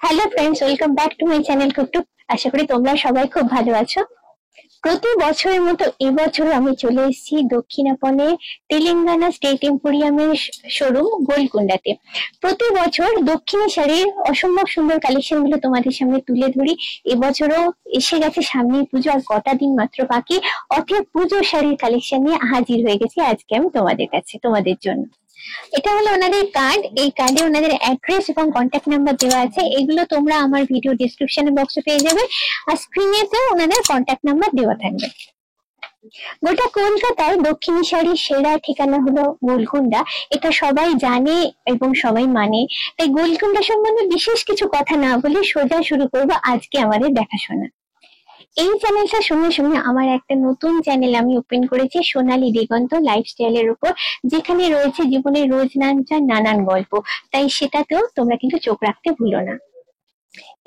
Hello friends, welcome back to my channel কুকটুক। আশা করি তোমরা সবাই খুব ভালো আছো। প্রতি বছরের মতো এবছর আমি চলে এসেছি দক্ষিণাপনে তেলেঙ্গানা স্টেট এম্পোরিয়ামের শোরুম গোলকুন্ডাতে। প্রতি বছর দক্ষিণী শাড়ির অসম্ভব সুন্দর কালেকশন গুলো তোমাদের সামনে তুলে ধরি। এবছরও এসে গেছে সামনে পুজো, আর কটা দিন মাত্র বাকি। অর্থাৎ পুজোর শাড়ির কালেকশন নিয়ে হাজির হয়ে গেছি আজকে আমি তোমাদের কাছে, তোমাদের জন্য। এটা হলো ওনাদের কার্ড। এই কার্ডে ওনাদের অ্যাড্রেস এবং কন্ট্যাক্ট নাম্বার দেওয়া আছে। এগুলো তোমরা আমার ভিডিও ডেসক্রিপশন বক্সে পেয়ে যাবে, আর স্ক্রিনেতে ওনাদের কন্ট্যাক্ট নাম্বার দেওয়া থাকবে। গোটা কলকাতার দক্ষিণী শাড়ির সেরা ঠিকানা হলো গোলকুন্ডা। এটা সবাই জানে এবং সবাই মানে। তাই গোলকুন্ডা সম্বন্ধে বিশেষ কিছু কথা না বলে সোজা শুরু করবো আজকে আমাদের দেখাশোনা। এই চ্যানেলটার সঙ্গে সঙ্গে আমার একটা নতুন চ্যানেল আমি ওপেন করেছি, সোনালী দিগন্ত লাইফস্টাইলের উপর, যেখানে রয়েছে জীবনের রোজ নানান গল্প। তাই সেটাতেও তোমরা কিন্তু চোখ রাখতে ভুলো না।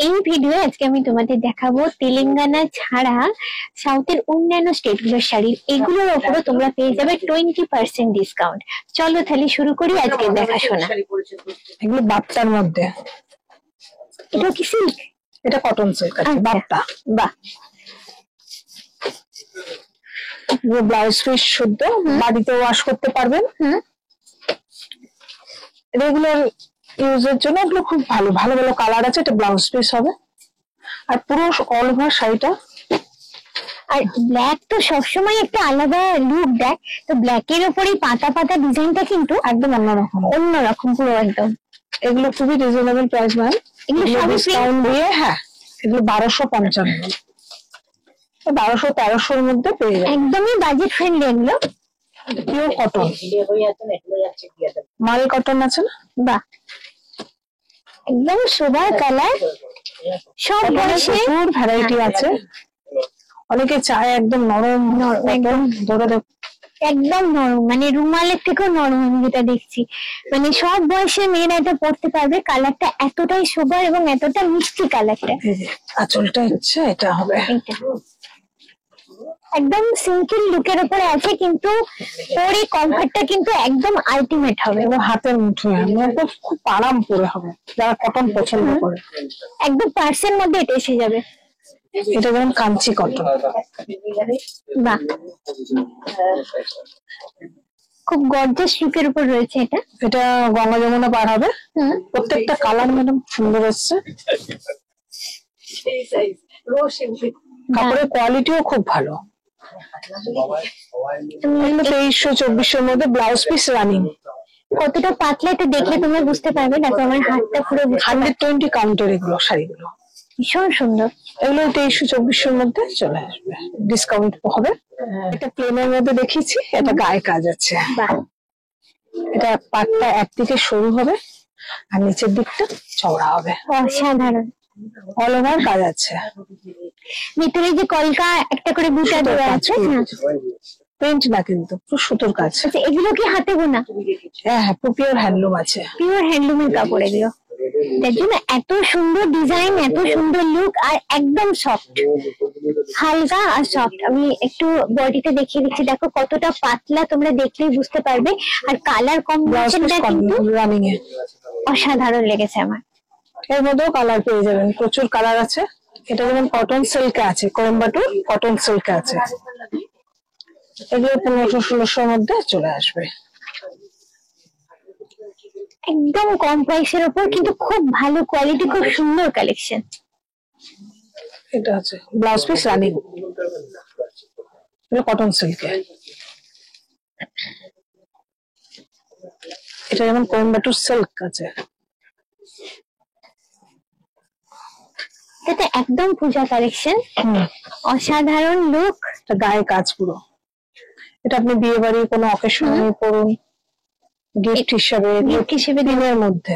এই ভিডিও আজকে আমি তোমাদের দেখাবো তেলেঙ্গানা ছাড়া সাউথের অন্যান্য স্টেট গুলোর শাড়ি। এগুলোর উপরও তোমরা পেয়ে যাবে 20% ডিসকাউন্ট। চলো তাহলে শুরু করি আজকে দেখাশোনা। এগুলো বাপ্তার মধ্যে। এটা কি সিল্ক? এটা কটন সিল্ক আছে। বাপ্তা। বাহ। ব্লাউজ পিস শুদ্ধ, বাড়িতে ওয়াশ করতে পারবেন। রেগুলার ইউজের জন্য এগুলো খুব ভালো ভালো ভালো কালার আছে। এটা ব্লাউজ পিস হবে, আর পুরো অল ওভার শাড়িটা। আর ব্ল্যাক তো সবসময় একটা আলাদা লুক দেয়, তো ব্ল্যাকের ওপরে পাতা পাতা ডিজাইনটা কিন্তু একদম অন্যরকম পুরো একদম। এগুলো খুবই রিজনেবল প্রাইস ম্যাম। এগুলো সবই ডিসকাউন্ট দিয়ে, হ্যাঁ, এগুলো 1255, 1200-1300 মধ্যে পেয়ে যাবেন। একদমই বাজেট ফ্রেন্ডলি। এগুলো পিওর কটন, মাল কটন আছে না? বাহ, একদম সোবার কালার। সব বয়সে প্রচুর ভ্যারাইটি আছে। অনেকে চায় একদম নরম একদম একদম নরম, মানে রুমালের থেকেও নরম আমি যেটা দেখছি। মানে সব বয়সে মেয়েরা এটা পড়তে পারবে। কালারটা এতটাই সোবার এবং এতটা মিষ্টি কালারটা। আঁচলটা হচ্ছে এটা হবে। একদম সিম্পল লুকের উপরে আছে, কিন্তু পরে কমফর্টটা কিন্তু একদম আলটিমেট হবে। এবং হাতের মুঠোয় একদম খুব আরাম করে হবে যারা কটন পছন্দ করে। একদম পার্সের মধ্যে এটা এসে যাবে। এটা যেমন কাঞ্চি কটন। বাহ, খুব গর্জাস লুকের উপর রয়েছে এটা। এটা গঙ্গা যমুনা পার হবে। প্রত্যেকটা কালার ম্যাডাম সুন্দর এসছে। কাপড়ের কোয়ালিটিও খুব ভালো। 2300-2400 মধ্যে ব্লাউজ পিস রানিং। কতটা পাতলা এটা দেখলে তোমরা বুঝতে পারবে। দেখো আমার হাতটা পুরো 120 কাউন্টের এগুলো শাড়িগুলো ভীষণ সুন্দর। এগুলো 2300-2400 মধ্যে চলে আসবে, ডিসকাউন্ট হবে। এটা প্লেনের মধ্যে দেখিয়েছি, এটা গায়ে কাজ আছে। এটা পাটটা একদিকে সরু হবে আর নিচের দিকটা চওড়া হবে। অসাধারণ অল ওভার কাজ আছে। ভিতরে যে কলকা একটা করে বুটা দেওয়া আছে, পেন্ট না কিন্তু পুরো সুতোর কাজ। আচ্ছা, এগুলো কি হাতে বোনা? হ্যাঁ হ্যাঁ, পিওর হ্যান্ডলুম আছে। পিওর হ্যান্ডলুমের কাপড় এগুলো। তার জন্য এত সুন্দর ডিজাইন, এত সুন্দর লুক, আর একদম সফট, হালকা আর সফট। আমি একটু বডিতে দেখিয়ে দিচ্ছি, দেখো কতটা পাতলা, তোমরা দেখলেই বুঝতে পারবে। আর কালার কম্বিনেশনটা কিন্তু রানিং এ অসাধারণ লেগেছে আমার। এর মধ্যেও কালার পেয়ে যাবেন, প্রচুর কালার আছে। এটা যেমন কটন সিল্কে আছে, কোয়েম্বাটুর কটন সিল্কে আছে। এগুলো 1500-1600 মধ্যে চলে আসবে। একদম কম প্রাইসের উপর, কিন্তু খুব ভালো কোয়ালিটি, খুব সুন্দর কালেকশন। এটা আছে ব্লাউজ পিস রানিং, এটা কটন সিল্কে। এটা যেমন কোয়েম্বাটুর সিল্ক আছে। এটা একদম পূজা কালেকশন, অসাধারণ লুক। গায়ে কাজ পুরো। এটা আপনি বিয়ে বাড়ি কোনো অকেশনে পরুন, গিফট হিসেবে দিনের মধ্যে।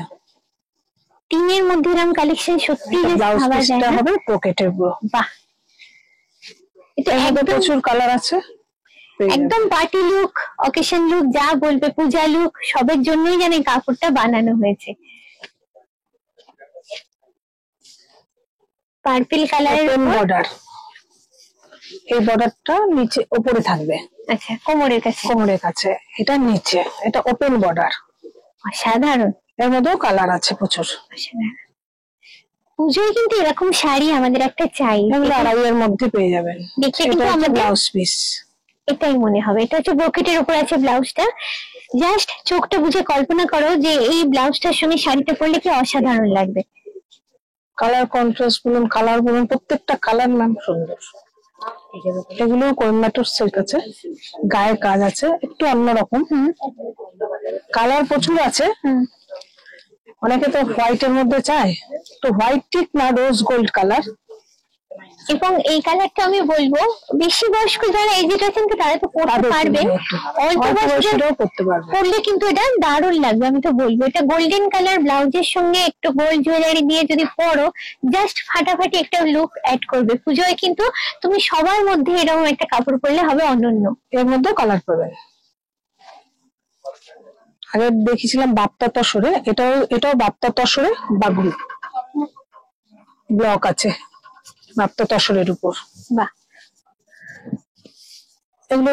তিনের মধ্যে এরকম কালেকশন সত্যি ব্লাউজ পিসটা হবে পকেটের। বাহ, এটা প্রচুর কালার আছে। একদম পার্টি লুক, অকেশন লুক, যা বলবে, পূজা লুক, সবের জন্যই জানি কাপড়টা বানানো হয়েছে। পার্পল কালারের বর্ডার, এই বর্ডারটা নিচে উপরে থাকবে। আচ্ছা, কোমরের কাছে। এটা নিচে, এটা ওপেন বর্ডার। অসাধারণ। এর মধ্যেও কালার আছে প্রচুর। পুজোয় কিন্তু এরকম শাড়ি আমাদের একটা চাই, এগুলো 2.5 মধ্যে পেয়ে যাবেন। দেখলে কিন্তু এটা আমাদের ব্লাউজ পিস, এটাই মনে হবে। এটা হচ্ছে ব্রোকেটের উপর আছে ব্লাউজটা। জাস্ট চোখটা বুঝে কল্পনা করো যে এই ব্লাউজটার সঙ্গে শাড়িটা পরলে কি অসাধারণ লাগবে। কালার কন্ট্রাস্ট বলুন, কালার বলুন, প্রত্যেকটা কালার ম্যাম সুন্দর। এগুলো কোয়েম্বাটোর সিল্ক আছে, গায়ে কাজ আছে, একটু অন্যরকম। কালার প্রচুর আছে। অনেকে তো হোয়াইট এর মধ্যে চায়, তো হোয়াইট ঠিক না, রোজ গোল্ড কালার। এবং এই কালারটা আমি বলবো বেশি বয়স্ক যারা এজেড আছেন তো তারা তো পড়তে পারবেন, অল্প বয়সীরাও পড়তে পারবে, পরলে কিন্তু এটা দারুণ লাগবে। আমি তো বলবো এটা গোল্ডেন কালার ব্লাউজের সঙ্গে একটু গোল্ড জুয়েলারি দিয়ে যদি পরো, জাস্ট ফাটাফাটি একটা লুক অ্যাড করবে। পুজোয় কিন্তু তুমি সবার মধ্যে এরকম একটা কাপড় পরলে হবে অনন্য। এর মধ্যে কালার পাবেন। আগে দেখেছিলাম বাপ্তা তসরে, এটাও বাপ্তা তসরে বাগুল ব্লক আছে বাপ্তা তসরের উপর। বাহ, এগুলো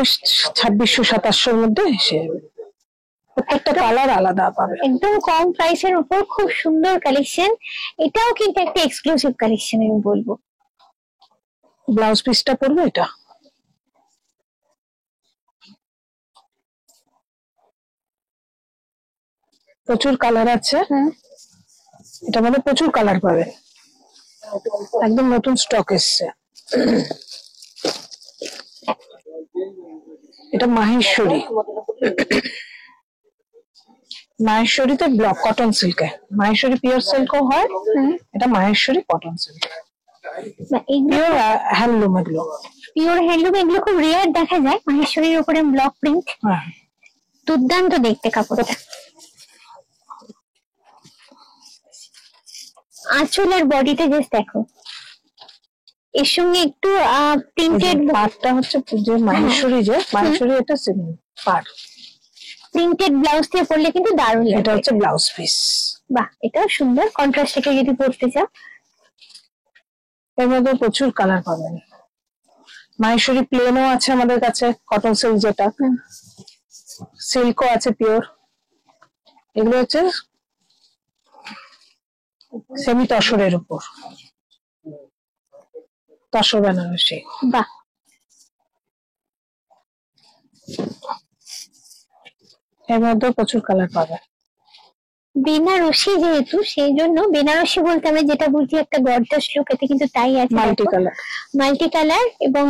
2600-2700 মধ্যে এসে যাবে। প্রত্যেকটা কালার আলাদা পাবে। একদম কম প্রাইসের উপর খুব সুন্দর কালেকশন। এটাও কিন্তু একটা এক্সক্লুসিভ কালেকশন আমি বলবো। ব্লাউজ পিসটা পড়বে এটা। প্রচুর কালার আছে, এটা মানে প্রচুর কালার পাবে, একদম নতুন স্টক এসছে। এটা মাহেশ্বরী, মাহেশ্বরীতে ব্লক কটন সিল্কে, মাহেশ্বরী পিওর সিল্কও হয়, এটা Maheshwari cotton silk, pure handloom. এগুলো পিওর হ্যান্ডলুম, এগুলো খুব রেয়ার দেখা যায়। মাহেশ্বরীর উপরে ব্লক প্রিন্ট, দুর্দান্ত দেখতে কাপড়টা। আঁচল আর বডিটা জাস্ট দেখো, এর সঙ্গে একটু প্রিন্টেড পাটটা হচ্ছে যে মাহেশ্বরী, যে মাহেশ্বরী এটা পাট প্রিন্টেড ব্লাউজ দিয়ে পরলে কিন্তু দারুণ লাগে। এটা হচ্ছে ব্লাউজ পিস। বাহ, এটাও সুন্দর কন্ট্রাস্ট থেকে যদি পরতে চাও। এর মধ্যে প্রচুর কালার পাবেন। মাহেশ্বরী প্লেনও আছে আমাদের কাছে, কটন সিল্ক যেটা, সিল্কও আছে পিওর। এগুলো হচ্ছে সেমি তসরের উপর, তসর বেনারসি। বাহ, এর মধ্যে প্রচুর কালার পাবে। বেনারসি যেহেতু, সেই জন্য বেনারসি বলতে আমি যেটা বুঝি একটা গর্জাস লুক, এতে কিন্তু তাই আছে। মাল্টি কালার, মাল্টি কালার, এবং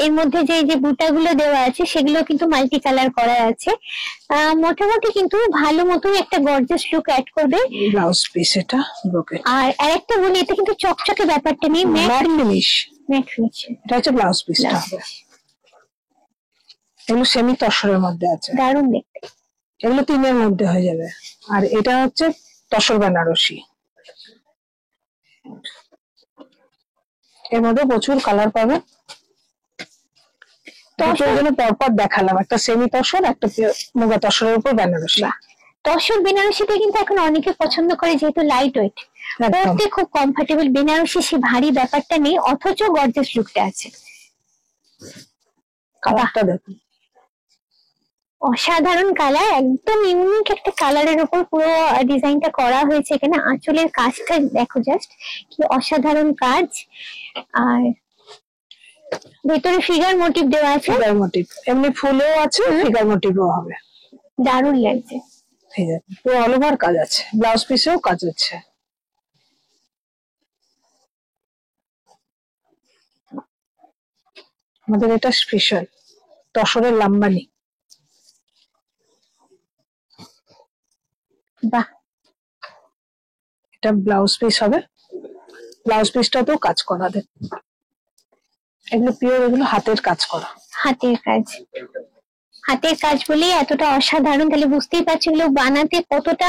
এর মধ্যে যে বুটাগুলো দেওয়া আছে সেগুলো কিন্তু মাল্টি কালার করা আছে। মোটামুটি কিন্তু ভালো মতোই একটা গর্জাস লুক অ্যাড করবে। ব্লাউজ পিস এটা ব্রোকেট। আর আরেকটা বলি, এটা কিন্তু চকচকে ব্যাপারটা নেই, ম্যাট ফিনিশ। ম্যাট ফিনিশ, এটা হচ্ছে ব্লাউজ পিসটা। এগুলো সেমি তসরের মধ্যে আছে, দারুণ দেখতে। এগুলো 3-এর মধ্যে হয়ে যাবে। আর এটা হচ্ছে তসর বেনারসি, এর মধ্যে প্রচুর কালার পাবে। তসর জন্য পরপর দেখালাম, একটা সেমি তসর, একটা মুগা তসরের উপর বেনারসি। তসর বেনারসিটা কিন্তু এখন অনেকে পছন্দ করে, যেহেতু লাইট ওয়েট, পরতে খুব কমফোর্টেবল। বেনারসি সে ভারী ব্যাপারটা নেই, অথচ গর্জাস লুকটা আছে। কালারটা দেখুন, অসাধারণ কালার, একদম ইউনিক একটা কালারের উপর পুরো ডিজাইনটা করা হয়েছে। এখানে আঁচলের কাজটা দেখো, জাস্ট কি অসাধারণ কাজ। আর ভেতরে ফিগার মোটিভ দেওয়া আছে, ফিগার মোটিভ, এমনি ফুলেও আছে, ফিগার মোটিভও হবে, দারুণ লাগছে। ঠিক আছে, পুরো অল ওভার কাজ আছে, ব্লাউজ পিসেও কাজ আছে। আমাদের এটা স্পেশাল তসরের লাম্বানি। বাহ, এটা ব্লাউজ পিস হবে, ব্লাউজ পিসটাতেও কাজ করা দেয়। এগুলো পিওর, এগুলো হাতের কাজ করা, হাতের কাজ। হাতের কাজ বলেই এতটা অসাধারণ, তাহলে বুঝতেই পারছি এগুলো বানাতে কতটা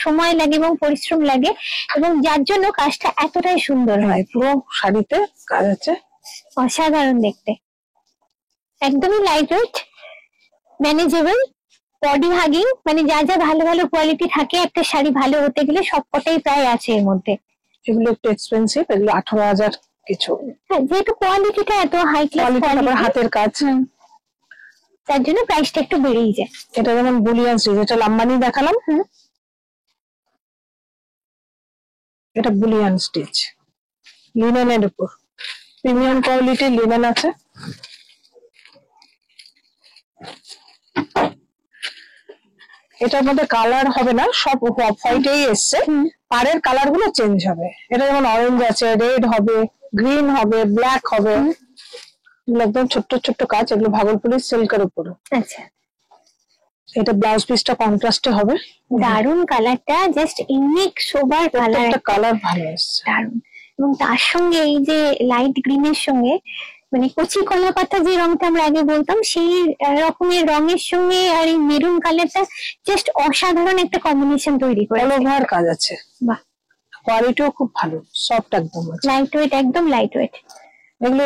সময় লাগে এবং পরিশ্রম লাগে, এবং যার জন্য কাজটা এতটাই সুন্দর হয়। পুরো শাড়িতে কাজ আছে, অসাধারণ দেখতে, একদমই light weight, manageable, body hugging, মানে যা যা ভালো ভালো কোয়ালিটি থাকে একটা শাড়ি ভালো হতে গেলে সবকটাই প্রায় আছে এর মধ্যে। এগুলো একটু এক্সপেন্সিভ, এগুলো 18,000 কিছু। হ্যাঁ, যেহেতু কোয়ালিটিটা এত হাই ক্লাস, হাতের কাজ, তার জন্য প্রাইসটা একটু বেড়েই যায়। এটা যেমন বুলিয়ান সিরিজ, এটা লাম্বানি দেখালাম, এটা বুলিয়ান স্টিচ, লিনেনের উপর, প্রিমিয়াম কোয়ালিটির লিনেন আছে। এটার মধ্যে কালার হবে না, সব হোয়াইটেই এসছে, পাড়ের কালার গুলো চেঞ্জ হবে। এটা যেমন অরেঞ্জ আছে, রেড হবে, গ্রিন হবে, ব্ল্যাক হবে, একদম ছোট্ট ছোট্ট কাজ। এগুলো ভাগলপুরের সিল্কের উপর। আচ্ছা, এটা ব্লাউজ পিসটা কন্ট্রাস্টে হবে। দারুন কালারটা, জাস্ট ইউনিক সোবার কালার, একটা কালার ভালো এসছে দারুন। এবং তার সঙ্গে এই যে লাইট গ্রিনের সঙ্গে মানে কচি কলা পাতা যে রংটা আমরা আগে বলতাম, সেই রকমের রঙের সঙ্গে আর এই মেরুন কালারটা জাস্ট অসাধারণ একটা কম্বিনেশন তৈরি করে। অল ওভার কাজ আছে। বাহ, কোয়ালিটিও খুব ভালো, সফট একদম, লাইট ওয়েট, একদম লাইট ওয়েট। এগুলো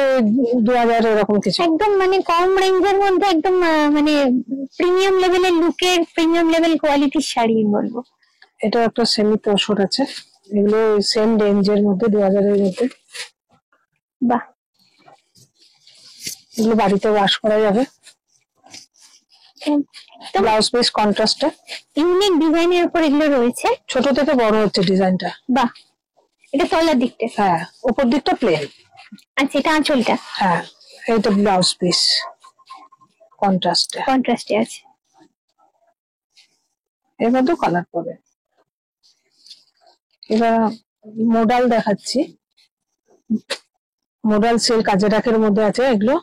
2000 এরকম কিছু, একদম মানে কম রেঞ্জের মধ্যে একদম মানে প্রিমিয়াম লেভেলের লুকের, প্রিমিয়াম লেভেল কোয়ালিটির শাড়ি বলবো। এটা একটা সেমি তোষর আছে, এগুলো সেম রেঞ্জের মধ্যে 2000 এর মধ্যে। বাহ, এগুলো বাড়িতে ওয়াশ করা যাবে। ব্লাউজ পিস কন্ট্রাস্টে, ইউনিক ডিজাইনের উপর এগুলো রয়েছে, ছোট থেকে বড় হচ্ছে ডিজাইনটা। বাহ, এটা তলার দিকটা, হ্যাঁ, উপর দিকটা প্লেন। আচ্ছা, এটা আঁচলটা। হ্যাঁ, এইটা ব্লাউজ পিস কন্ট্রাস্টে আছে। এর মধ্যে কালার পাবে। এবার মডাল দেখাচ্ছি, মডাল সিল্ক আজরাকের মধ্যে আছে। এগুলো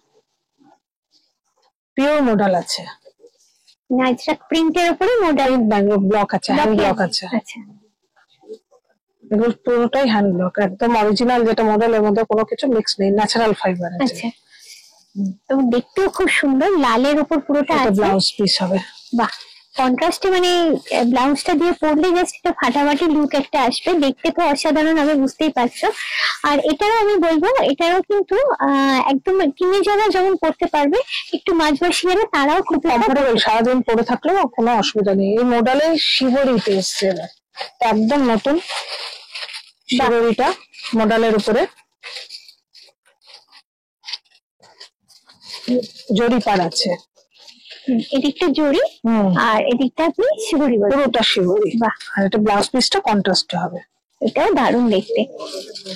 পিওর মডাল আছে, নাইজরাক প্রিন্টের উপরে মডাল ব্লক আছে, হ্যান্ড ব্লক আছে। আচ্ছা, এগুলো পুরোটাই হ্যান্ড ব্লক, একদম অরিজিনাল যেটা মডেল, এর মধ্যে কোনো কিছু মিক্স নেই, ন্যাচারাল ফাইবার আছে। আচ্ছা, তো দেখতেও খুব সুন্দর, লালের উপর পুরোটা আছে। ব্লাউজ পিস হবে। বাহ, কন্ট্রাস্টে মানে ব্লাউজটা দিয়ে পরলে জাস্ট একটা ফাটাফাটি লুক একটা আসবে, দেখতে তো অসাধারণ হবে, বুঝতেই পারছো। আর এটারও আমি বলবো, এটারও কিন্তু একদম টিনেজাররা যেমন পড়তে পারবে, একটু মাঝবয়সীরা তারাও খুব কমফোর্টেবল, সারাদিন পরে থাকলেও কোনো অসুবিধা নেই। এই মডেলের শিবরিতে এসছে, একদম নতুন শিবরিটা মডেলের উপরে জরি পার আছে। এদিকটা জরি আর এদিকটা আপনি শিবরি বলছেন, পুরোটা শিবরি। বাহ, আর এটা ব্লাউজ পিসটা কন্ট্রাস্টে হবে। এটাও দারুণ দেখতে,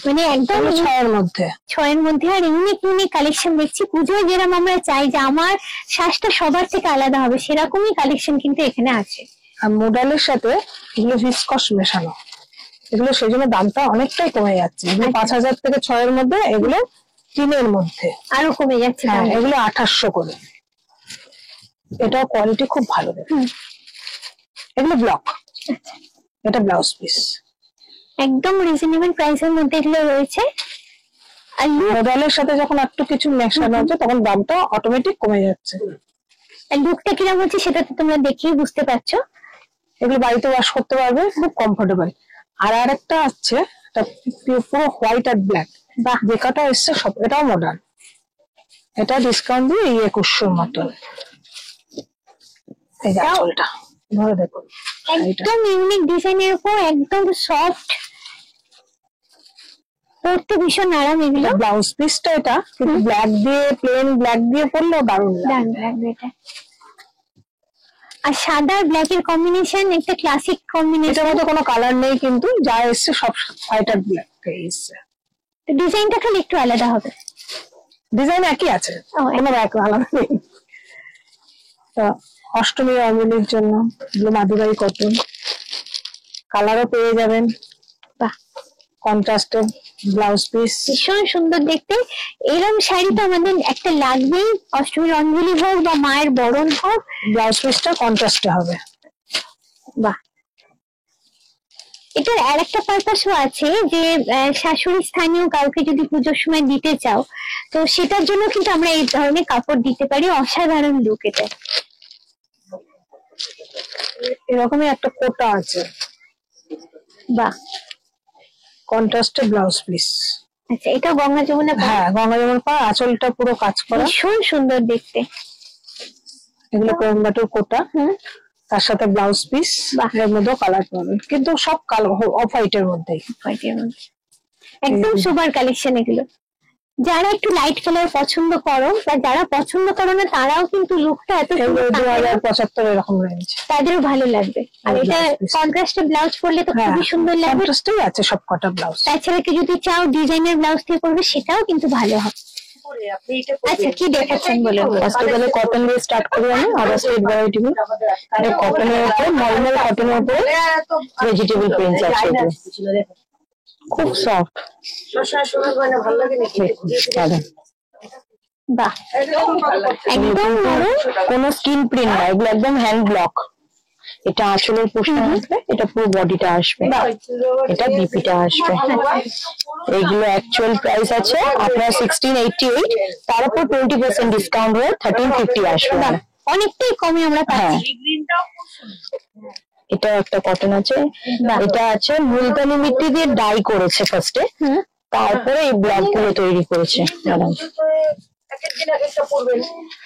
মানে একদম 6 এর মধ্যে। আর ইউনিক ইউনিক কালেকশন দেখছি। পুজোয় যেরকম আমরা চাই যে আমার শ্বাসটা সবার থেকে আলাদা হবে, সেরকমই কালেকশন কিন্তু এখানে আছে। আর মডেলের সাথে এগুলো ভিসকস মেশানো, এগুলো সেই জন্য দামটা অনেকটাই কমে যাচ্ছে। এগুলো 5000 থেকে 6 এর মধ্যে, এগুলো 3 এর মধ্যে আরো কমে যাচ্ছে। এগুলো 2800 করে। এটা কোয়ালিটি খুব ভালো দেখে। এগুলো ব্লক, এটা ব্লাউজ পিস, একদম রিজনেবল প্রাইসের মধ্যে এগুলো রয়েছে। আর মডেলের সাথে যখন একটু কিছু মেশানো হচ্ছে, তখন দামটা অটোমেটিক কমে যাচ্ছে। আর লুকটা কিরকম হচ্ছে সেটা তো তোমরা দেখেই বুঝতে পারছো। এগুলো বাড়িতে ওয়াশ করতে পারবে, খুব কমফোর্টেবল। আর আরেকটা আছে, এটা পুরো হোয়াইট আর ব্ল্যাক, যে কাটা এসছে সব, এটাও মডার্ন। এটা ডিসকাউন্ট দিয়ে 2100 মতন। এই যে আঁচলটা ধরে দেখুন, একদম ইউনিক ডিজাইনের উপর, একদম সফট, পরতে ভীষণ আরাম। এগুলো ব্লাউজ পিসটা, এটা কিন্তু ব্ল্যাক দিয়ে, প্লেন ব্ল্যাক দিয়ে পরলেও দারুণ লাগবে এটা। আর সাদা আর ব্ল্যাক এর কম্বিনেশন একটা ক্লাসিক কম্বিনেশন। এটার মধ্যে কোনো কালার নেই, কিন্তু যা এসছে সব হোয়াইট আর ব্ল্যাক এসছে। ডিজাইনটা খালি একটু আলাদা হবে, ডিজাইন একই আছে, কোনো আলাদা নেই। তো অষ্টমী রঙ্গোলির জন্য এগুলো মাদুরাই কটন, কালারও পেয়ে যাবেন। বাহ, কন্ট্রাস্টে ব্লাউজ পিস, ভীষণ সুন্দর দেখতে। এরকম শাড়ি তো আমাদের একটা লাগবেই, অষ্টমীর অঞ্জলি হোক বা মায়ের বরণ হোক। ব্লাউজ পিসটা কন্ট্রাস্টে হবে। বাহ, এটার আর একটা পারপাসও আছে যে শাশুড়ি স্থানীয় কাউকে যদি পুজোর সময় দিতে চাও, তো সেটার জন্য কিন্তু আমরা এই ধরনের কাপড় দিতে পারি। অসাধারণ লুক এটা। এরকমই একটা কোটা আছে, বাহ, কন্ট্রাস্টে ব্লাউজ পিস। আচ্ছা, এটা গঙ্গা যমুনা, হ্যাঁ গঙ্গা যমুনা পা, আঁচলটা পুরো কাজ করা, ভীষণ সুন্দর দেখতে। এগুলো কোয়েম্বাটুর কোটা, তার সাথে ব্লাউজ পিস, এর মধ্যে কালার পাবেন, কিন্তু সব কালো অফ হোয়াইটের মধ্যেই, একদম সুপার কালেকশন এগুলো। যারা একটু লাইট কালার পছন্দ করো বা যারা পছন্দ করো না তারাও কিন্তু লুকটা এত সুন্দর 2075 এরকম রেঞ্জ, তাদেরও ভালো লাগবে। আর এটা কন্ট্রাস্টে ব্লাউজ পরলে তো খুবই সুন্দর লাগবে। কন্ট্রাস্টেই আছে সব কটা ব্লাউজ। তাছাড়া কি যদি চাও ডিজাইনের ব্লাউজ দিয়ে করবে সেটাও কিন্তু ভালো হবে। আচ্ছা কি দেখাচ্ছেন বলুন? ফার্স্টে গেলে কটন দিয়ে স্টার্ট করি আমি, আবার স্টেট ভ্যারাইটি। এটা কটনের উপরে, নরমাল কটনের উপরে ভেজিটেবল প্রিন্ট আছে, খুব সফট। বাহ, একদম কোনো স্কিন প্রিন্ট না, এগুলো একদম হ্যান্ড ব্লক। এটা আঁচলের পোর্শন আসবে, এটা পুরো বডিটা আসবে, এটা বিপিটা আসবে। এইগুলো অ্যাকচুয়াল প্রাইস আছে আপনার 1688, তার উপর 20% ডিসকাউন্ট হয়ে 1350 আসবে। অনেকটাই কমে আমরা পাচ্ছি। এটা একটা কটন আছে, এটা আছে মুলতানি মিট্টি দিয়ে ডাই করেছে ফার্স্টে, তারপরে এই ব্লক গুলো তৈরি করেছে ম্যাডাম।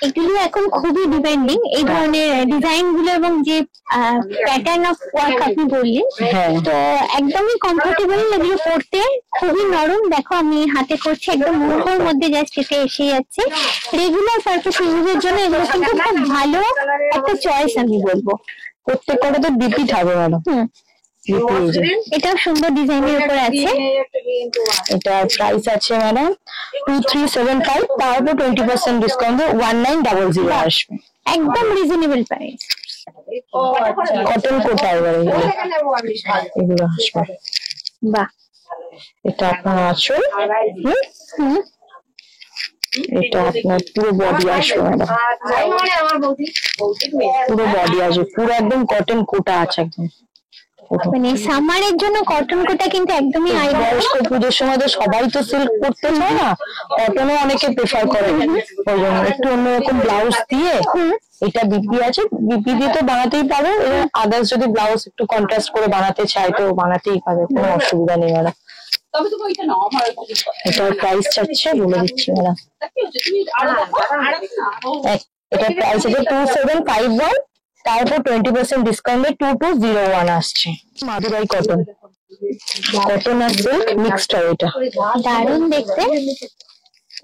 এগুলো এখন খুবই ডিপেন্ডিং, এই ধরনের ডিজাইন গুলো এবং যে প্যাটার্ন অফ ওয়ার্ক আপনি বললেন, তো একদমই কমফোর্টেবল এগুলো পড়তে, খুবই নরম। দেখো আমি হাতে করছি, একদম মুখের মধ্যে জাস্ট এটা এসে যাচ্ছে। রেগুলার পারপাস ইউজের জন্য এগুলো কিন্তু খুব ভালো একটা চয়েস আমি বলবো। প্রত্যেক কটা তো বিপি থাকবে ম্যাডাম। এটাও সুন্দর ডিজাইনের উপর আছে। এটা প্রাইস আছে ম্যাডাম 2375, তার উপর 20% ডিসকাউন্ট 1900 আসবে, একদম রিজনেবল প্রাইস। কটন কোটা এবারে এগুলো আসবে। বাহ, এটা আপনার আঁচল, এটা আপনার পুরো বডি আসবে ম্যাডাম, পুরো বডি আসবে, পুরো একদম কটন কোটা আছে একদম। মানে সামারের জন্য কটন কোটা কিন্তু একদমই আইডিয়াল। পুজোর সময় তো সবাই তো সিল্ক করতে চায় না, কটনও অনেকে প্রেফার করে, ওই জন্য একটু অন্যরকম ব্লাউজ দিয়ে। এটা বিপি আছে, বিপি দিয়ে তো বানাতেই পারো, আদার্স যদি ব্লাউজ একটু কন্ট্রাস্ট করে বানাতে চাই তো বানাতেই পারে, কোনো অসুবিধা নেই ম্যাডাম। এটার প্রাইস চাচ্ছে বলে দিচ্ছি ম্যাডাম, এটার প্রাইস আছে 2751, তারপর 20% ডিসকাউন্টে 2201 আসছে। মাদুরাই কটন, কটন আর সিল্ক মিক্সড, এটা দারুণ দেখতে।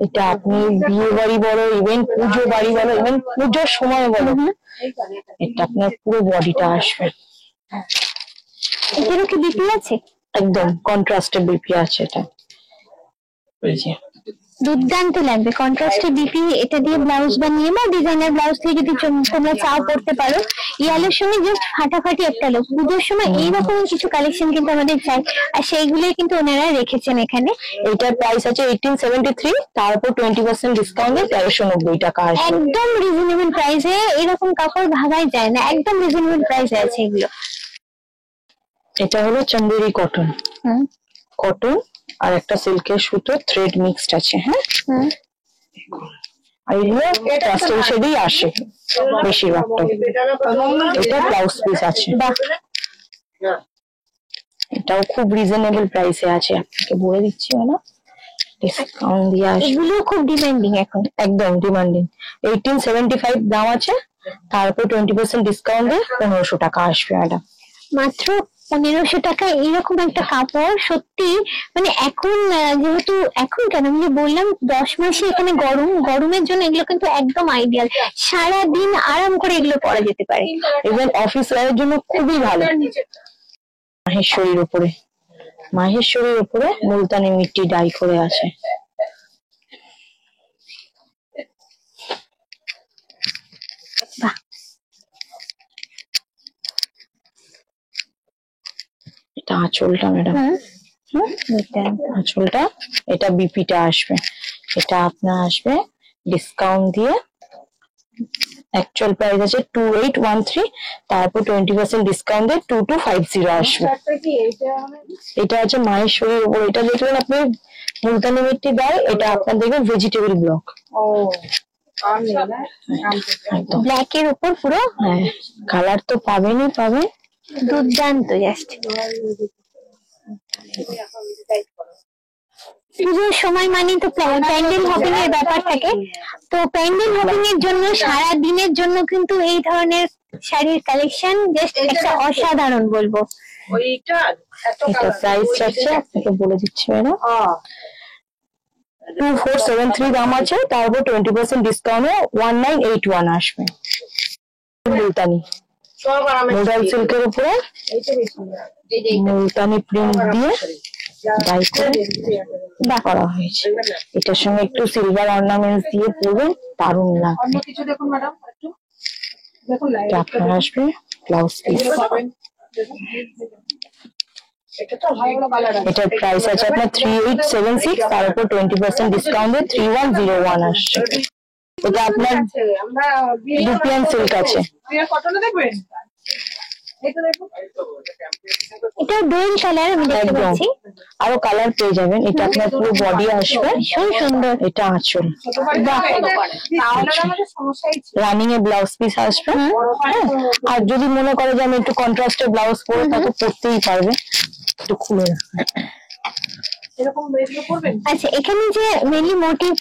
এটা আপনি বিয়ে বাড়ি বলো, ইভেন পুজো বাড়ি বলো, ইভেন পুজোর সময় বলো, এটা আপনার পুরো বডিটা আসবে। এটারও কি বিপি আছে? একদম কন্ট্রাস্টে বিপি আছে, এটা দুর্দান্ত লাগবে কন্ট্রাস্টে বিপি। এটা দিয়ে ব্লাউজ বানিয়ে বা ডিজাইনার ব্লাউজ দিয়ে যদি তোমরা চাও পড়তে পারো, ইয়ালোর সঙ্গে জাস্ট ফাটাফাটি একটা লোক। পুজোর সময় এইরকম কিছু কালেকশন কিন্তু আমাদের চাই, আর সেইগুলোই কিন্তু ওনারা রেখেছেন এখানে। এটার প্রাইস আছে 1873, তারপর 20% ডিসকাউন্টে 1390 টাকা আসবে। একদম রিজনেবল প্রাইসে, এরকম কাপড় ভাবাই যায় না, একদম রিজনেবল প্রাইসে আছে এগুলো। এটা হলো চন্দেরি কটন, কটন আর একটা সিল্কের সুতো থ্রেড মিক্সড আছে। হ্যাঁ, আর এগুলো প্যাস্টেল শেডেই আসে বেশিরভাগটা। এটা ব্লাউজ পিস আছে, এটাও খুব রিজনেবল প্রাইসে আছে, আপনাকে বলে দিচ্ছি না, ডিসকাউন্ট দিয়ে আসে। এগুলো খুব ডিমান্ডিং এখন, একদম ডিমান্ডিং। 1875 দাম আছে, তারপর 20% ডিসকাউন্টে 1500 টাকা আসবে ম্যাডাম। মাত্র 1500 টাকা এইরকম একটা কাপড়। সত্যি মানে এখন যেহেতু এখন কেন আমি বললাম 10 মাসে এখানে গরম, গরমের জন্য এগুলো কিন্তু একদম আইডিয়াল। সারাদিন আরাম করে এগুলো পরা যেতে পারে, ইভেন অফিস ওয়ারের জন্য খুবই ভালো। মাহেশ্বরীর উপরে, মাহেশ্বরীর উপরে মুলতানি মিট্টি ডাই করে আছে। এটা আঁচলটা ম্যাডাম, আঁচলটা, এটা বিপিটা আসবে। এটা আপনার আসবে ডিসকাউন্ট দিয়ে, অ্যাকচুয়াল প্রাইস আছে 2813, তারপর 20% ডিসকাউন্ট দিয়ে 2250 আসবে। এটা আছে মাহেশ্বরীর উপর, এটা দেখলেন আপনি মুলতানি মিট্টি দেয়, এটা আপনার দেখবেন ভেজিটেবল ব্লক, ব্ল্যাক এর উপর পুরো। হ্যাঁ, কালার তো পাবেনই পাবেন, দুর্দান্ত জাস্ট। পুজোর সময় মানে তো প্যান্ডেল হপিং এর ব্যাপার থাকে, তো প্যান্ডেল হপিং এর জন্য সারা দিনের জন্য কিন্তু এই ধরনের শাড়ির কালেকশন জাস্ট একটা অসাধারণ বলবো। এটা প্রাইস আছে আপনাকে বলে দিচ্ছি ম্যাডাম, 2473 দাম আছে, তার উপর 20% ডিসকাউন্টে 1981 আসবে। মুলতানি মোডাল সিল্কের উপরে মুলতানি প্রিন্ট দিয়ে ডাই করে করা হয়েছে। এটার সঙ্গে একটু সিলভার অর্নামেন্টস দিয়ে পরবে, দারুণ লাগবে। এটা আপনার আসবে ব্লাউজ পিস। এটার প্রাইস আছে আপনার 3876, তার উপর 20% ডিসকাউন্টে 3101 আসছে। এটা আপনার দুপিয়ান সিল্ক আছে। এটা ডুয়েল কালার আমি দেখতে পাচ্ছি, আরো কালার পেয়ে যাবেন। এটা আপনার পুরো বডি আসবে, ভীষণ সুন্দর। এটা আঁচল, রানিং এ ব্লাউজ পিস আসবে। আর যদি মনে করে যে আমি একটু কন্ট্রাস্টে ব্লাউজ পরে, তাকে পরতেই পারবে। একটু খুলে আচ্ছা, এখানে যে মেনলি মোটিভ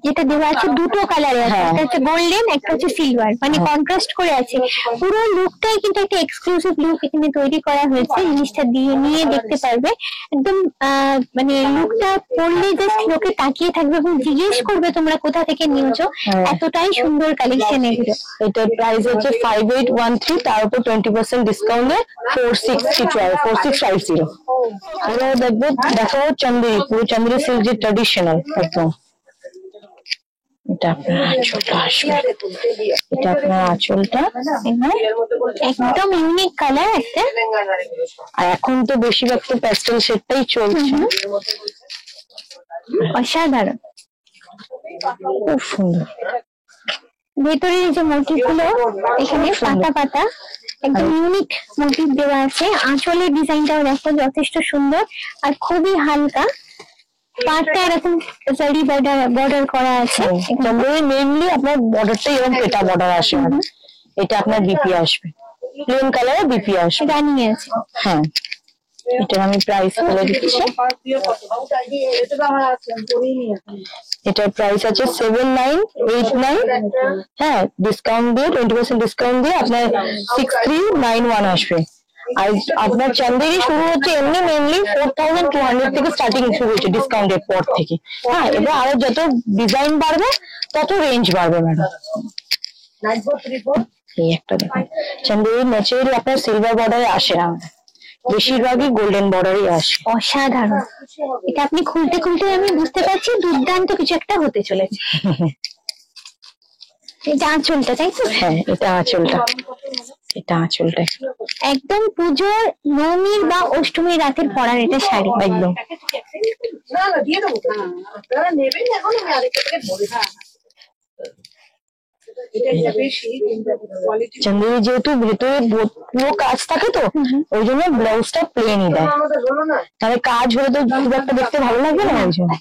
যেটা দেওয়া আছে দুটো কালারে আছে, একটা হচ্ছে গোল্ডেন, একটা হচ্ছে সিলভার, মানে কন্ট্রাস্ট করে আছে। পুরো লুকটাই কিন্তু একটা এক্সক্লুসিভ লুক এখানে তৈরি করা হয়েছে। জিনিসটা দিয়ে নিয়ে দেখতে পারবে, একদম মানে লুকটা পরলে জাস্ট লোকে তাকিয়ে থাকবে এবং জিজ্ঞেস করবে তোমরা কোথা থেকে নিয়েছো। এতটাই সুন্দর কালেকশন এগুলো। এটার প্রাইস হচ্ছে 5813, তার উপর 20% ডিসকাউন্টে 4650। আমরা দেখবো, দেখো চান্দেরি, পুরো চান্দেরি সিল্ক যে ট্র্যাডিশনাল একদম। এটা আপনার আঁচলটা আসবে, এটা আপনার আঁচলটা একদম ইউনিক কালার একটা। আর এখন তো বেশিরভাগ তো প্যাস্টেল শেডটাই চলছে। অসাধারণ, খুব সুন্দর। ভেতরের যে মোটিভ গুলো এখানে পাতা পাতা একদম ইউনিক মোটিভ দেওয়া আছে। আঁচলের ডিজাইনটাও দেখো যথেষ্ট সুন্দর আর খুবই হালকা। পাটটা এরকম জারি বর্ডার করা আছে। মেইনলি আপনার বর্ডারটাই এরকম পেটা বর্ডার আসে। এটা আপনার বিপি আসবে, প্লেন কালারে বিপি আসবে, রানিং আছে। হ্যাঁ, এটা আমি প্রাইস বলে দিচ্ছি। এটার প্রাইস আছে 7989, হ্যাঁ, ডিসকাউন্ট দিয়ে 20% ডিসকাউন্ট দিয়ে আপনার 6391 আসবে। আর আপনার চান্দেরি শুরু হচ্ছে এমনি মেনলি 4200 থেকে স্টার্টিং শুরু হচ্ছে ডিসকাউন্টের পর থেকে। হ্যাঁ, এবার আরো যত ডিজাইন বাড়বে তত রেঞ্জ বাড়বে ম্যাডাম। এই একটা দেখুন, চান্দেরি ন্যাচারালি আপনার সিলভার বর্ডারে আসে না, বেশিরভাগই গোল্ডেন বর্ডারই আসে। অসাধারণ, এটা আপনি খুলতে খুলতে আমি বুঝতে পারছি দুর্দান্ত কিছু একটা হতে চলেছে। এটা আঁচলটা, তাই তো? হ্যাঁ, এটা আঁচলটা, এটা আঁচলটা একদম পুজোর নবমীর বা অষ্টমীর রাতের পরার এটা শাড়ি একদম। চান্দেরি যেহেতু ভেতরে পুরো কাজ থাকে তো, ওই জন্য ব্লাউজটা প্লেনই দেয়, তাহলে কাজ হলে তো খুব একটা দেখতে ভালো লাগবে না। ওই জন্য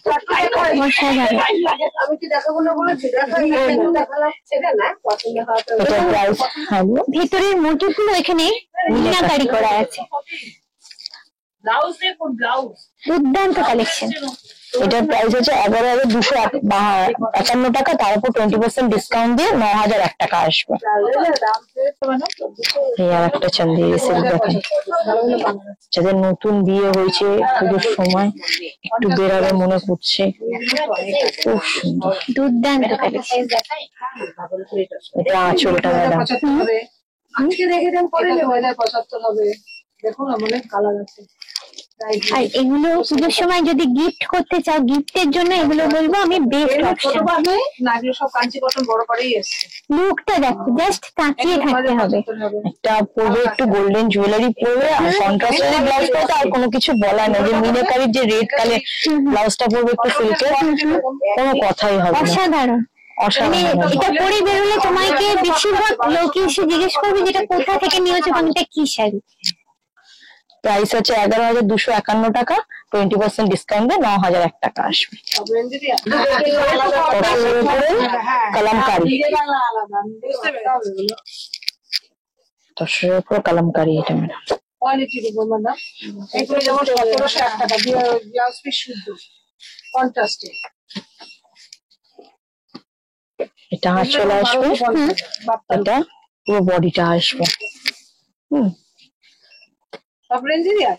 ভেতরের মোটিভ গুলো এখানে মিনাকারি করা আছে। দুর্দান্ত কালেকশন। এটার প্রাইস হচ্ছে 11,251 টাকা, তার উপর 20% ডিসকাউন্ট দিয়ে 9,001 টাকা আসবে। এই আর একটা চান্দেরি সিল্ক দেখেন, যাদের নতুন বিয়ে হয়েছে পুজোর সময় একটু বেরাবে মনে করছে, খুব সুন্দর দুর্দান্ত কালেকশন। এটা আঁচলটা ম্যাডাম, দেখুন অনেক কালার আছে। আর এগুলো পুজোর সময় যদি গিফট করতে চাও, গিফটের জন্য এগুলো বলবো আমি বেস্ট অপশন। লুকটা দেখো, জাস্ট তাকিয়ে থাকতে হবে। একটা পরবে একটু গোল্ডেন জুয়েলারি পরবে আর কন্ট্রাস্টের ব্লাউজ পরবে, আর কোনো কিছু বলার নেই। যে মিনাকারির যে রেড কালার ব্লাউজটা পরবে একটু সিল্কের, কোনো কথাই হবে না। অসাধারণ। এটা পরে বেরোলে তোমাকে বেশিরভাগ লোক এসে জিজ্ঞেস করবে যেটা কোথা থেকে নিয়েছো এবং এটা কি শাড়ি। প্রাইস আছে 11,251 টাকা, 20% ডিসকাউন্টে 9,001 টাকা আসবে। কালামকারি, দশের উপর কালামকারি, এটা ম্যাডাম এটা আঁচল আসবে, এটা পুরো বডিটা আসবে।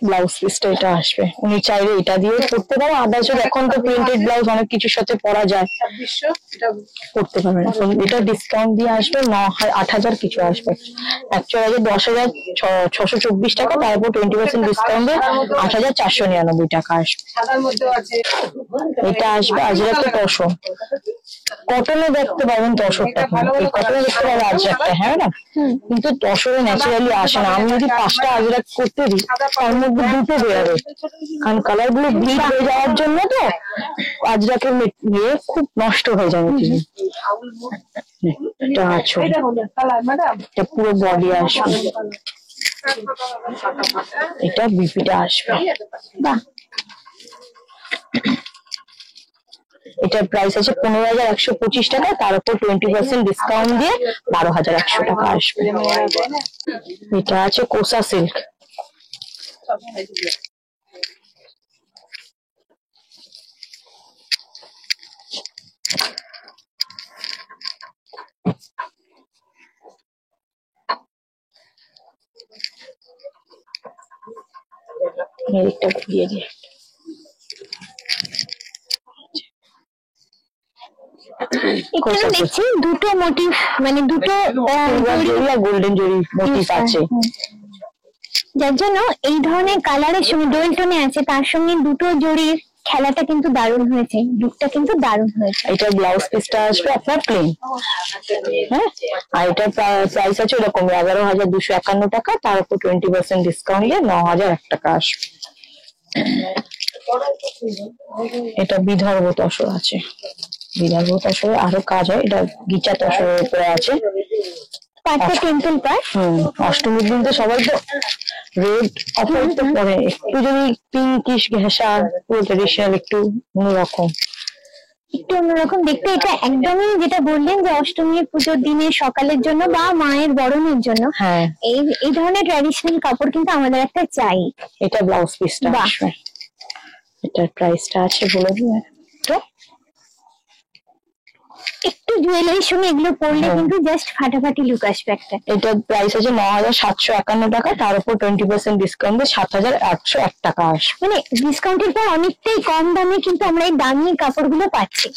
ব্লাউজ পিসটা এটা আসবে, উনি চাইলে এটা দিয়ে করতে পারো, আদার্স এখন তো প্রিন্টেড ব্লাউজ অনেক কিছুর সাথে পরা যায়, করতে পারবেন। এখন এটা ডিসকাউন্ট দিয়ে আসবে 8,000 কিছু আসবে, অ্যাকচুয়ালি 10,624 টাকা, তারপর 20% ডিসকাউন্ট দিয়ে 8,499 টাকা আসবে। এটা আসবে আজরাকে তসর, কটনে দেখতে পাবেন তসরটা, এই কটনে দেখতে পাবেন আজরাকটা, হ্যাঁ না, কিন্তু তসরে ন্যাচারালি আসে না। আমি যদি 5টা আজরাক করতে দিই তার মধ্যে 2টো বেরোবে, কারণ কালার গুলো ব্লিড হয়ে যাওয়ার জন্য তো আজরাকের মেয়ে খুব নষ্ট হয়ে যাবে। এটা আছো, এটা পুরো বডি আসবে, এটা বিপিটা আসবে। বাহ, এটার প্রাইস আছে 15,125 টাকা, তার উপর 20% ডিসকাউন্ট দিয়ে 12,100 টাকা আসবে। এটা আছে কোসা সিল্ক, এদিকটা ঘুরিয়ে দিয়ে এখানে দেখছি দুটো মোটিভ, মানে দুটো গোল্ডেন জরি মোটিভ আছে, যার জন্য এই ধরনের কালারের সঙ্গে ডুয়েল টোনে আছে, তার সঙ্গে দুটো জরির খেলাটা কিন্তু দারুণ হয়েছে, লুকটা কিন্তু দারুণ হয়েছে। এটা ব্লাউজ পিসটা আসবে আপনার প্লেন, হ্যাঁ, আর এটার প্রাইস আছে এরকম 11,251 টাকা, তার উপর 20% ডিসকাউন্ট দিয়ে 9,001 টাকা আসবে। এটা বিদর্ভ তসর আছে, বিদর্ভ তসরে আরো কাজ হয়, এটা গিচা তসরের উপরে আছে, টেম্পল পার। অষ্টমীর দিন তো সবাই তো রেড অফার তো পরে, একটু যদি পিঙ্কিশ ঘেঁষা, পুরো ট্রেডিশনাল, একটু অন্যরকম, একটু অন্যরকম দেখতে। এটা একদমই যেটা বললেন যে অষ্টমীর পুজোর দিনে সকালের জন্য বা মায়ের বরণের জন্য, হ্যাঁ, এই ধরনের ট্র্যাডিশনাল কাপড় কিন্তু আমাদের একটা চাই। এটা ব্লাউজ পিসটা আসবে, এটার প্রাইসটা আছে বলে দিই, তো একটু জুয়েলারির সঙ্গে এগুলো পরলে কিন্তু জাস্ট ফাটাফাটি লুক আসবে একটা। এটার প্রাইস আছে 9,751 টাকা, তার উপর 20% ডিসকাউন্ট দিয়ে 7,801 টাকা আসবে। মানে ডিসকাউন্টের পর অনেকটাই কম দামে কিন্তু আমরা এই দামি কাপড়গুলো পাচ্ছি।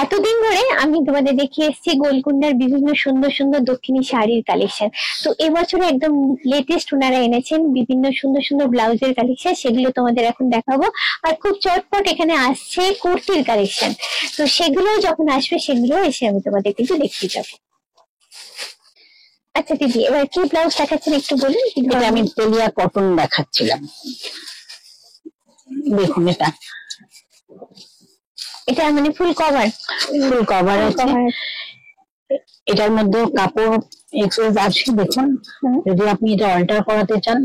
এতদিন ধরে আমি তোমাদের দেখিয়ে এসেছি গোলকুন্ডার বিভিন্ন সুন্দর সুন্দর দক্ষিণী শাড়ির কালেকশন, তো এবছরে একদম লেটেস্ট ওনারা এনেছেন বিভিন্ন সুন্দর সুন্দর ব্লাউজের কালেকশন, সেগুলো তোমাদের এখন দেখাবো। আর খুব চটপট এখানে আসছে কুর্তির কালেকশন, তো সেগুলো যখন আসবে সেগুলো এসে আমি তোমাদের কিন্তু দেখতে যাবো। আচ্ছা দিদি, এবার কি ব্লাউজ দেখাচ্ছেন একটু বলুন। এটা আমি তেলিয়া কটন দেখাচ্ছিলাম, দেখুন এটা, এটা মানে ফুল কভার আছে, এটার মধ্যে কাপড় এক্সেস আছে, দেখুন, যদি আপনি এটা অল্টার করাতে চান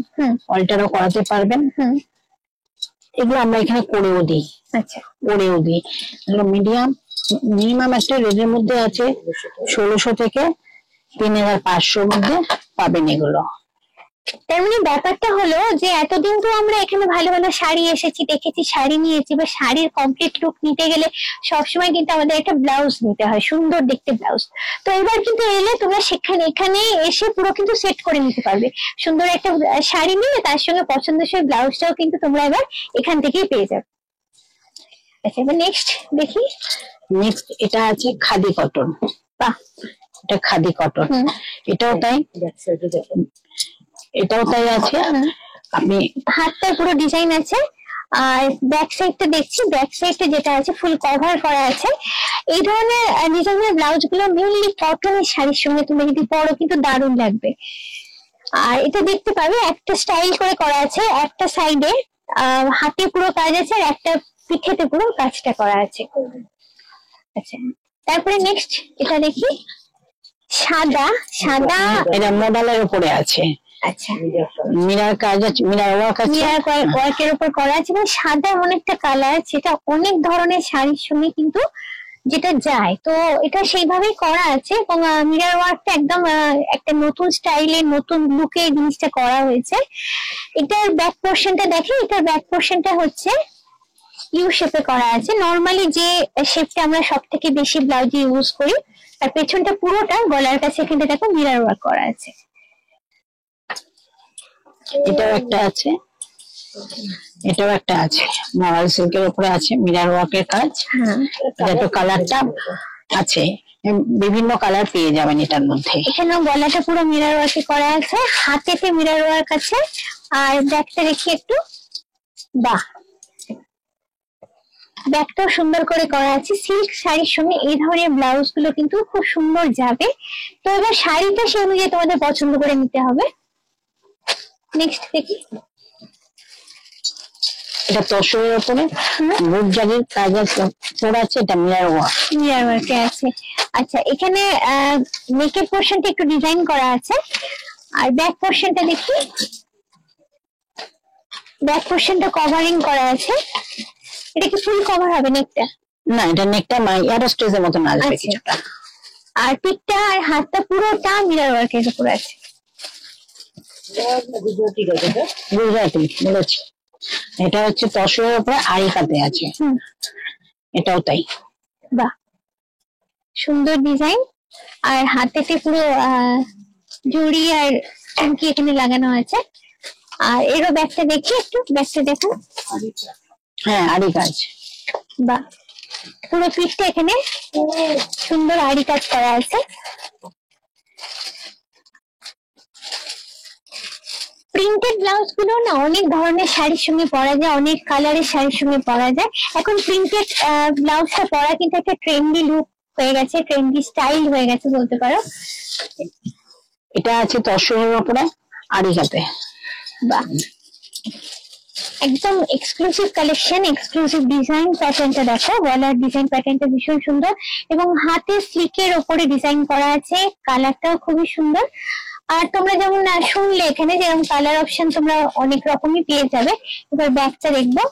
অল্টারও করাতে পারবেন, এগুলো আমরা এখানে করেও দিই। আচ্ছা, করেও দিই, মিনিমাম একটা রেটের মধ্যে আছে 1,600 থেকে 3,500 মধ্যে পাবেন এগুলো। তার মানে ব্যাপারটা হলো যে এতদিন তো আমরা এখানে ভালো ভালো শাড়ি এসেছি, দেখেছি, শাড়ি নিয়েছি, বা শাড়ির কমপ্লিট লুক নিতে গেলে সবসময় কিন্তু আমাদের একটা ব্লাউজ নিতে হয়, সুন্দর দেখতে ব্লাউজ। তো এবার কিন্তু এলে তোমরা সেখানে এখানে এসে পুরো কিন্তু সেট করে নিতে পারবে, সুন্দর একটা শাড়ি নিয়ে তার সঙ্গে পছন্দসই ব্লাউজটাও কিন্তু তোমরা এবার এখান থেকেই পেয়ে যাবে। আচ্ছা, এবার নেক্সট দেখি। নেক্সট এটা আছে খাদি কটন, বাহ, এটা খাদি কটন, এটাও তাই, এটাও তাই আছে, আপনি হাতটায় পুরো ডিজাইন আছে, আর ব্যাক সাইডটা দেখছি, ব্যাক সাইডটা যেটা আছে ফুল কভার করা আছে। এই ধরনের ডিজাইনের ব্লাউজ গুলো মেইনলি কটনের শাড়ির সঙ্গে তুমি যদি পরো কিন্তু দারুণ লাগবে। আর এটা দেখতে পাবে একটা স্টাইল করে করা আছে, একটা সাইডে হাতে পুরো কাজ আছে, আর একটা পিঠেতে পুরো কাজটা করা আছে। আচ্ছা, তারপরে নেক্সট এটা দেখি, সাদা সাদা, এটা মডেলের উপরে আছে। আচ্ছা, মিরার কাজ আছে, মিরার ওয়ার্ক আছে, মিরার ওয়ার্কের উপর করা আছে, এবং সাদা এমন একটা কালার যেটা অনেক ধরনের শাড়ির সঙ্গে কিন্তু যেটা যায়, তো এটা সেইভাবেই করা আছে, এবং মিরার ওয়ার্কটা একদম একটা নতুন স্টাইলে নতুন লুকে জিনিসটা করা হয়েছে। এটার ব্যাক পোর্শনটা দেখে, এটার ব্যাক পোর্শনটা হচ্ছে ইউ শেপে করা আছে, নর্মালি যে শেপটা আমরা সব থেকে বেশি ব্লাউজে ইউজ করি, আর পেছনটা পুরোটা গলার কাছে এখানে দেখো মিরার ওয়ার্ক করা আছে। এটাও একটা আছে, এটাও একটা আছে, মাওয়াল সিল্কের উপরে আছে, মিরার ওয়ার্কের কাজ। হ্যাঁ, এটা একটু কালারটা আছে, বিভিন্ন কালার পেয়ে যাবেন এটার মধ্যে। এখানে গলাটা পুরো মিরর ওয়ার্কে করা আছে, হাতেতে মিরর ওয়ার্ক আছে, আর ব্যাকটা দেখি একটু। বাহ, ব্যাগটাও সুন্দর করে করা আছে। সিল্ক শাড়ির সঙ্গে এই ধরনের ব্লাউজ গুলো কিন্তু খুব সুন্দর যাবে। তো এবার শাড়িটা সেই অনুযায়ী তোমাদের পছন্দ করে নিতে হবে। নেক্সট দেখি, এটা তসরের উপরে বুট জারির কাজ আছে, পরে আছে এটা মিরার ওয়ার্ক। মিরর ওয়ার্কে আছে। আচ্ছা, এখানে নেকের পোর্শনটা একটু ডিজাইন করা আছে, আর ব্যাক পোর্শনটা দেখি। ব্যাক পোর্শনটা কভারিং করা আছে। এটা কি ফুল কভার হবে নেকটা? না, এটা নেকটা এয়ার স্টেজের মতন আসবে আচ্ছা। কিছুটা। আর পিঠটা আর হাতটা পুরোটা মিরর ওয়ার্কের উপর আছে। গুজরাটি বলেছি। এটা হচ্ছে তসরের উপরে আড়ি কাতে আছে, এটাও তাই। বাহ, সুন্দর ডিজাইন। আর হাতেতে পুরো জড়ি আর চুমকি এখানে লাগানো আছে। আর এরও ব্যাগটা দেখি একটু, ব্যাগটা দেখো। হ্যাঁ, আড়ি কাজ। বাহ, পুরো পিঠটা এখানে সুন্দর আড়ি কাজ করা আছে। প্রিন্টেড ব্লাউজ গুলো না অনেক ধরনের শাড়ির সঙ্গে পরা যায়, অনেক কালারের শাড়ির সঙ্গে পরা যায়। এখন প্রিন্টেড ব্লাউজটা পরা কিন্তু একটা ট্রেন্ডি লুক হয়ে গেছে, ট্রেন্ডি স্টাইল হয়ে গেছে বলতে পারো। এটা আছে তসরের উপরে আড়ি কাতে। বাহ, একদম এক্সক্লুসিভ কালেকশন, এক্সক্লুসিভ ডিজাইন। প্যাটার্নটা দেখো, গলার ডিজাইন প্যাটার্নটা ভীষণ সুন্দর, এবং হাতে স্লিকের ওপরে ডিজাইন করা আছে। কালারটাও খুবই সুন্দর। আর তোমরা যেমন শুনলে এখানে যেরকম কালার অপশন তোমরা অনেক রকমই পেয়ে যাবে। এবার ব্যাগটা দেখবো।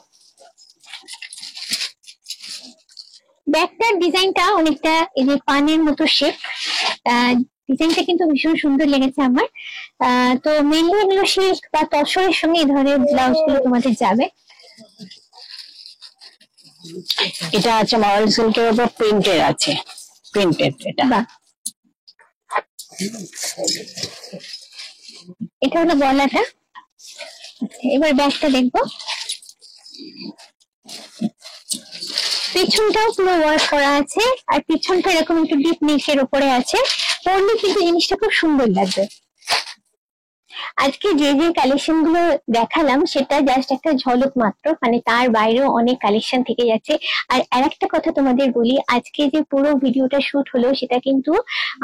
ব্যাগটার ডিজাইনটা অনেকটা এই যে পানের মতো শেপ, ডিজাইনটা কিন্তু ভীষণ সুন্দর লেগেছে আমার। তো মেনলি এগুলো সিল্ক বা তসরের সঙ্গে এই ধরনের ব্লাউজ গুলো তোমাদের যাবে। এটা আছে মাওয়াল সিল্কের উপর প্রিন্টেড আছে, প্রিন্টেড। এটা বাহ, এটা হলো গলাটা। এবার ব্যাগটা দেখবো। পিছনটাও পুরো ওয়ার্ক করা আছে, আর পিছনটা এরকম একটু ডিপ নেকের উপরে আছে। পরলে কিন্তু জিনিসটা খুব সুন্দর লাগবে। আজকে যে যে কালেকশন গুলো দেখালাম সেটা জাস্ট একটা ঝলক মাত্র, মানে তার বাইরেও অনেক কালেকশন থেকে যাচ্ছে। আর আরেকটা কথা তোমাদের বলি, আজকে যে পুরো ভিডিওটা শুট হলো সেটা কিন্তু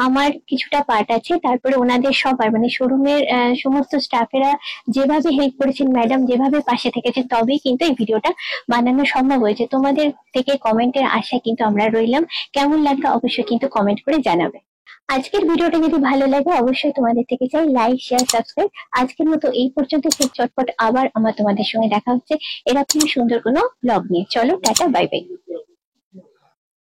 আমার কিছুটা পার্ট আছে, তারপরে ওনাদের সবার মানে শোরুমের সমস্ত স্টাফেরা যেভাবে হেল্প করেছেন, ম্যাডাম যেভাবে পাশে থেকেছেন, তবেই কিন্তু এই ভিডিওটা বানানো সম্ভব হয়েছে। তোমাদের থেকে কমেন্টের আশায় কিন্তু আমরা রইলাম। কেমন লাগলো অবশ্যই কিন্তু কমেন্ট করে জানাবে। আজকের ভিডিওটা যদি ভালো লাগে অবশ্যই তোমাদের থেকে চাই লাইক, শেয়ার, সাবস্ক্রাইব। আজকের মতো এই পর্যন্ত। খুব চটপট আবার তোমাদের সঙ্গে দেখা হচ্ছে এরকম সুন্দর কোনো ব্লগ নিয়ে। চলো, টাটা, বাই বাই।